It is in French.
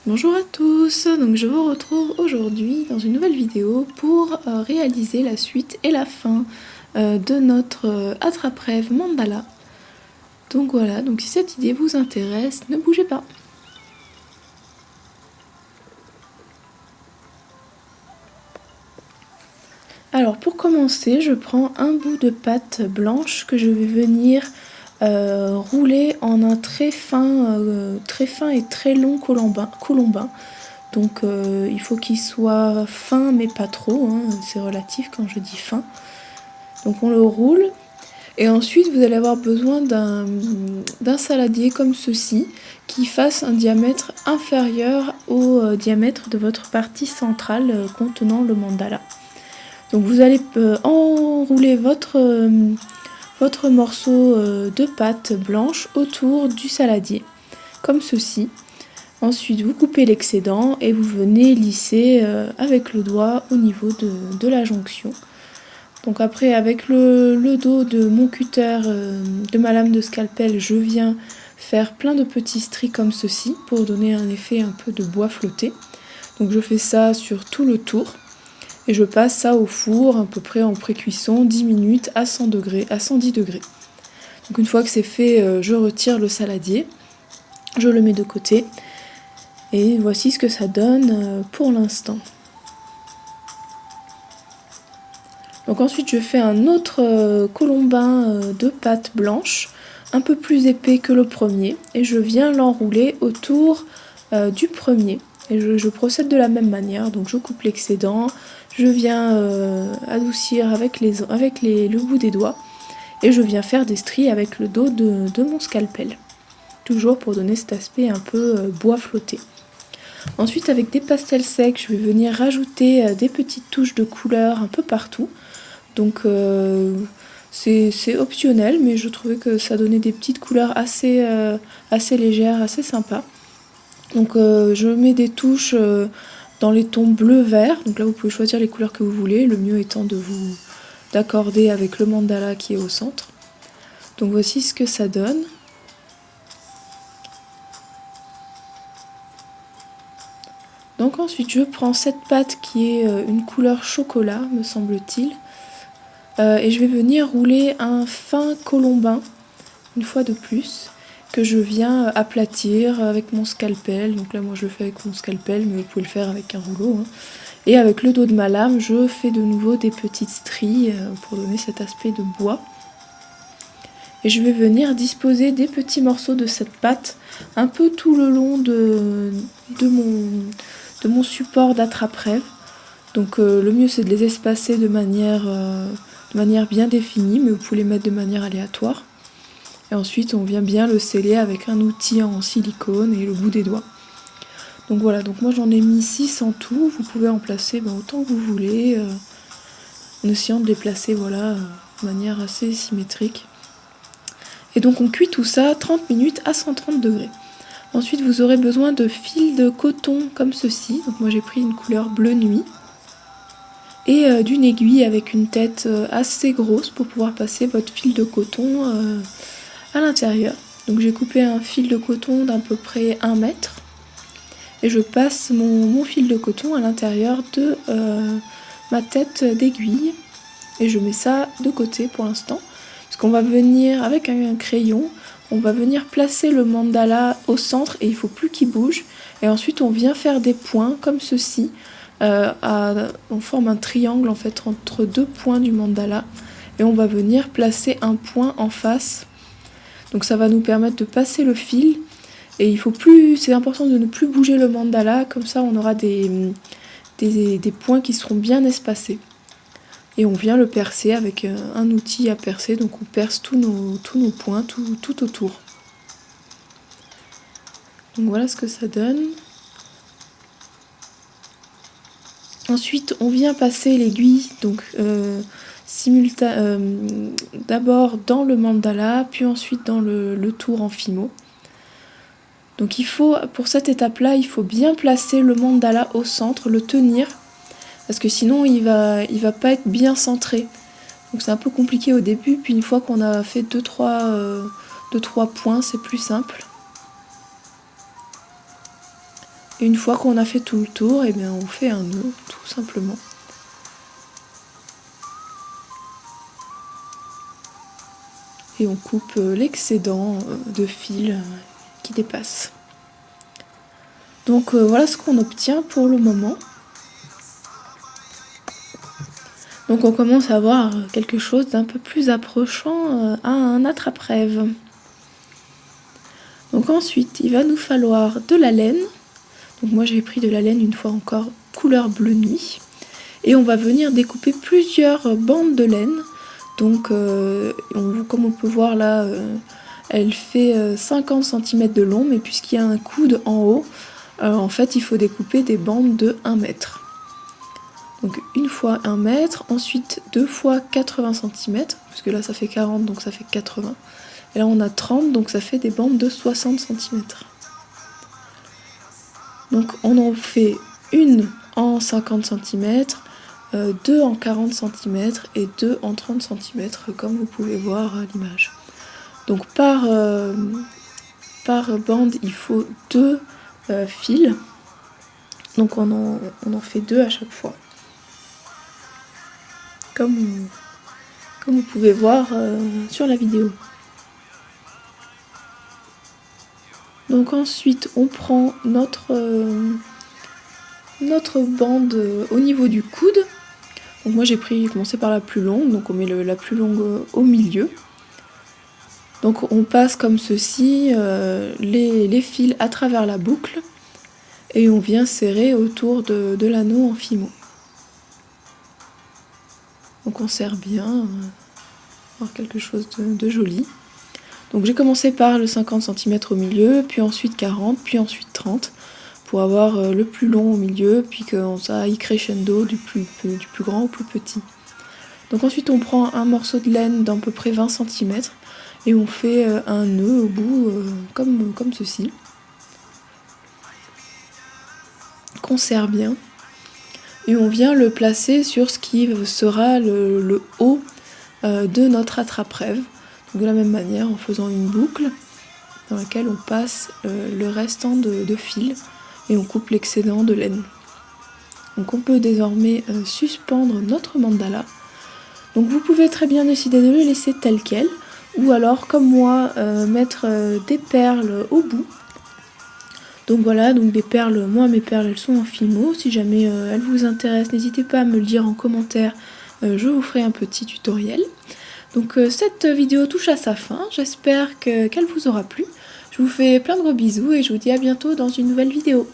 Bonjour à tous, donc je vous retrouve aujourd'hui dans une nouvelle vidéo pour réaliser la suite et la fin de notre attrape-rêve mandala. Donc voilà, donc si cette idée vous intéresse, ne bougez pas. Alors pour commencer, je prends un bout de pâte blanche que je vais venir rouler en un très fin et très long colombin. Donc il faut qu'il soit fin mais pas trop, hein, c'est relatif quand je dis fin. Donc on le roule et ensuite vous allez avoir besoin d'un saladier comme ceci qui fasse un diamètre inférieur au diamètre de votre partie centrale contenant le mandala. Donc vous allez enrouler votre morceau de pâte blanche autour du saladier comme ceci. Ensuite, vous coupez l'excédent et vous venez lisser avec le doigt au niveau de la jonction. Donc après, avec le dos de mon cutter, de ma lame de scalpel, je viens faire plein de petits stries comme ceci pour donner un effet un peu de bois flotté. Donc je fais ça sur tout le tour et je passe ça au four à peu près en pré-cuisson 10 minutes à 100 degrés, à 110 degrés. Donc une fois que c'est fait, je retire le saladier, je le mets de côté. Et voici ce que ça donne pour l'instant. Donc ensuite je fais un autre colombin de pâte blanche, un peu plus épais que le premier, et je viens l'enrouler autour du premier. Et je procède de la même manière, donc je coupe l'excédent, je viens adoucir avec le bout des doigts, et je viens faire des stries avec le dos de mon scalpel. Toujours pour donner cet aspect un peu bois flotté. Ensuite, avec des pastels secs, je vais venir rajouter des petites touches de couleur un peu partout. Donc c'est optionnel, mais je trouvais que ça donnait des petites couleurs assez légères, assez sympas. Donc je mets des touches dans les tons bleu-vert. Donc là, vous pouvez choisir les couleurs que vous voulez. Le mieux étant d'accorder avec le mandala qui est au centre. Donc voici ce que ça donne. Donc ensuite je prends cette pâte qui est une couleur chocolat me semble-t-il et je vais venir rouler un fin colombin une fois de plus que je viens aplatir avec mon scalpel. Donc là moi je le fais avec mon scalpel mais vous pouvez le faire avec un rouleau, hein. Et avec le dos de ma lame je fais de nouveau des petites stries pour donner cet aspect de bois. Et je vais venir disposer des petits morceaux de cette pâte un peu tout le long de mon support d'attrape-rêve. Donc le mieux c'est de les espacer de manière bien définie, mais vous pouvez les mettre de manière aléatoire. Et ensuite on vient bien le sceller avec un outil en silicone et le bout des doigts. Donc voilà, donc moi j'en ai mis 6 en tout, vous pouvez en placer autant que vous voulez, en essayant de les placer voilà, de manière assez symétrique. Et donc on cuit tout ça 30 minutes à 130 degrés. Ensuite vous aurez besoin de fils de coton comme ceci, donc moi j'ai pris une couleur bleu nuit, et d'une aiguille avec une tête assez grosse pour pouvoir passer votre fil de coton à l'intérieur. Donc j'ai coupé un fil de coton d'à peu près 1 mètre, et je passe mon fil de coton à l'intérieur de ma tête d'aiguille, et je mets ça de côté pour l'instant, parce qu'on va venir avec un crayon, on va venir placer le mandala au centre et il ne faut plus qu'il bouge. Et ensuite on vient faire des points comme ceci. On forme un triangle en fait entre 2 points du mandala. Et on va venir placer un point en face. Donc ça va nous permettre de passer le fil. Et c'est important de ne plus bouger le mandala. Comme ça on aura des points qui seront bien espacés. Et on vient le percer avec un outil à percer, donc on perce tous nos points tout autour. Donc voilà ce que ça donne. Ensuite on vient passer l'aiguille, donc d'abord dans le mandala, puis ensuite dans le tour en fimo. Donc pour cette étape-là, il faut bien placer le mandala au centre, le tenir, parce que sinon il va pas être bien centré. Donc c'est un peu compliqué au début, puis une fois qu'on a fait 2-3 points, c'est plus simple. Et une fois qu'on a fait tout le tour, et bien on fait un nœud tout simplement. Et on coupe l'excédent de fil qui dépasse. Donc voilà ce qu'on obtient pour le moment. Donc on commence à avoir quelque chose d'un peu plus approchant à un attrape-rêve. Donc ensuite, il va nous falloir de la laine. Donc moi j'ai pris de la laine une fois encore couleur bleu nuit. Et on va venir découper plusieurs bandes de laine. Donc comme on peut voir là, elle fait 50 cm de long, mais puisqu'il y a un coude en haut, en fait il faut découper des bandes de 1 mètre. Donc une fois 1 mètre, ensuite 2 fois 80 cm, parce que là ça fait 40 donc ça fait 80. Et là on a 30 donc ça fait des bandes de 60 cm. Donc on en fait une en 50 cm, 2 en 40 cm et 2 en 30 cm comme vous pouvez voir à l'image. Donc par bande il faut 2 fils, donc on en fait 2 à chaque fois. Comme vous pouvez voir sur la vidéo. Donc ensuite on prend notre bande au niveau du coude. Donc moi j'ai commencé par la plus longue, donc on met la plus longue au milieu. Donc on passe comme ceci les fils à travers la boucle et on vient serrer autour de l'anneau en fimo. Donc on serre bien, avoir quelque chose de joli. Donc j'ai commencé par le 50 cm au milieu, puis ensuite 40, puis ensuite 30, pour avoir le plus long au milieu, puis que ça aille crescendo du plus grand au plus petit. Donc ensuite on prend un morceau de laine d'à peu près 20 cm, et on fait un nœud au bout, comme ceci, qu'on serre bien. Et on vient le placer sur ce qui sera le haut de notre attrape-rêve. Donc de la même manière, en faisant une boucle dans laquelle on passe le restant de fil et on coupe l'excédent de laine. Donc on peut désormais suspendre notre mandala. Donc vous pouvez très bien décider de le laisser tel quel, ou alors comme moi mettre des perles au bout. Donc voilà, donc des perles, moi mes perles elles sont en fimo, si jamais elles vous intéressent, n'hésitez pas à me le dire en commentaire, je vous ferai un petit tutoriel. Donc cette vidéo touche à sa fin, j'espère qu'elle vous aura plu. Je vous fais plein de gros bisous et je vous dis à bientôt dans une nouvelle vidéo.